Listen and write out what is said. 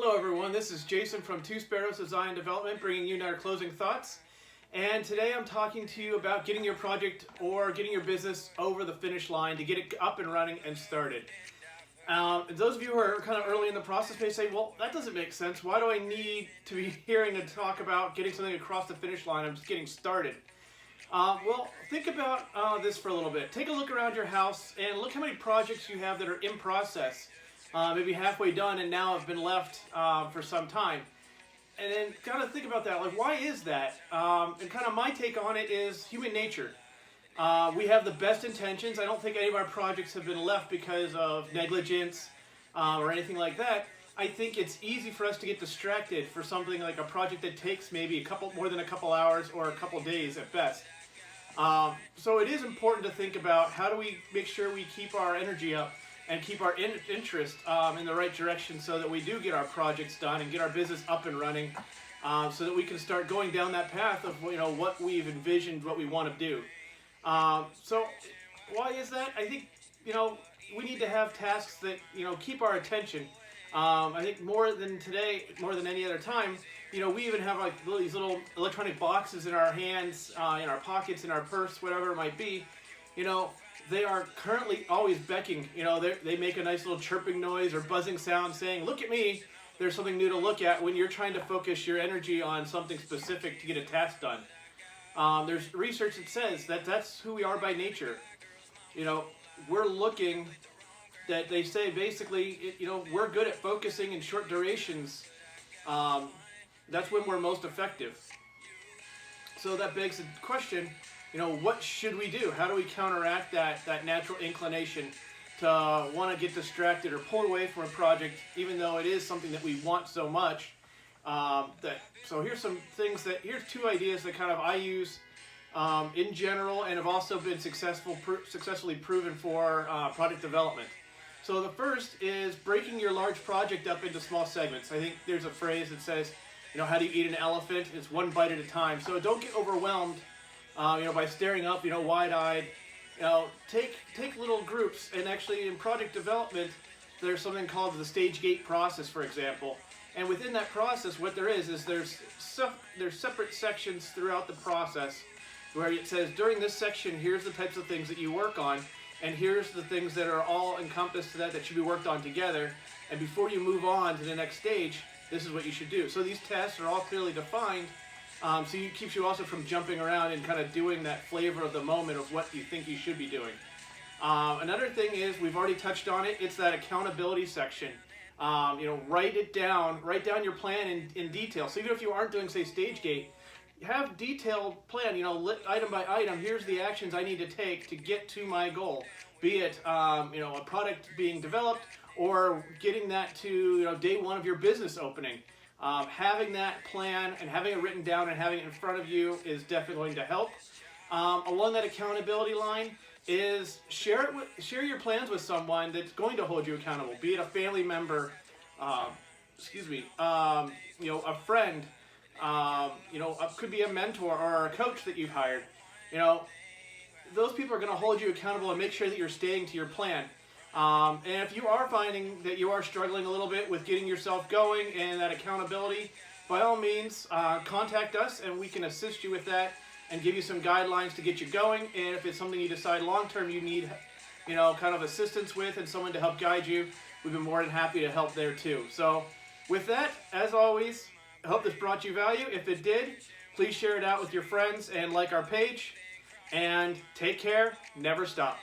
Hello everyone, this is Jason from Two Sparrows Design Development bringing you our closing thoughts. And today I'm talking to you about getting your project or getting your business over the finish line to get it up and running and started. Those of you who are kind of early in the process may say, well, that doesn't make sense. Why do I need to be hearing a talk about getting something across the finish line? I'm just getting started. Well, think about this for a little bit. Take a look around your house and look how many projects you have that are in process. Maybe halfway done and now have been left for some time. And then kind of think about that, like why is that? And kind of my take on it is human nature. We have the best intentions. I don't think any of our projects have been left because of negligence or anything like that. I think it's easy for us to get distracted for something like a project that takes maybe more than a couple hours or a couple days at best. So it is important to think about how do we make sure we keep our energy up and keep our interest in the right direction so that we do get our projects done and get our business up and running so that we can start going down that path of what we've envisioned, what we want to do. So why is that? I think we need to have tasks that keep our attention. I think more than today, more than any other time, we even have like these little electronic boxes in our hands, in our pockets, in our purse, whatever it might be. They are currently always becking. They make a nice little chirping noise or buzzing sound saying, look at me. There's something new to look at when you're trying to focus your energy on something specific to get a task done. There's research that says that that's who we are by nature. We're looking that they say basically, we're good at focusing in short durations. That's when we're most effective. So that begs the question, what should we do? How do we counteract that natural inclination to want to get distracted or pulled away from a project, even though it is something that we want so much? So here's some things here's two ideas that kind of I use in general and have also been successfully proven for product development. So the first is breaking your large project up into small segments. I think there's a phrase that says, how do you eat an elephant? It's one bite at a time. So don't get overwhelmed by staring up, wide-eyed. Take little groups, and actually in project development, there's something called the stage gate process, for example. And within that process, what there is there's separate sections throughout the process where it says, during this section, here's the types of things that you work on, and here's the things that are all encompassed to that should be worked on together. And before you move on to the next stage, this is what you should do. So these tasks are all clearly defined. So it keeps you also from jumping around and kind of doing that flavor of the moment of what you think you should be doing. Another thing is, we've already touched on it, it's that accountability section. Write down your plan in detail. So even if you aren't doing, say, stage gate, have detailed plan, item by item, here's the actions I need to take to get to my goal. Be it, a product being developed or getting that to, day one of your business opening. Having that plan and having it written down and having it in front of you is definitely going to help. Along that accountability line is share your plans with someone that's going to hold you accountable. Be it a family member, a friend, could be a mentor or a coach that you've hired. Those people are going to hold you accountable and make sure that you're staying to your plan. And if you are finding that you are struggling a little bit with getting yourself going and that accountability, by all means, contact us and we can assist you with that and give you some guidelines to get you going. And if it's something you decide long-term you need, kind of assistance with and someone to help guide you, we've been more than happy to help there too. So with that, as always, I hope this brought you value. If it did, please share it out with your friends and like our page. And take care, never stop.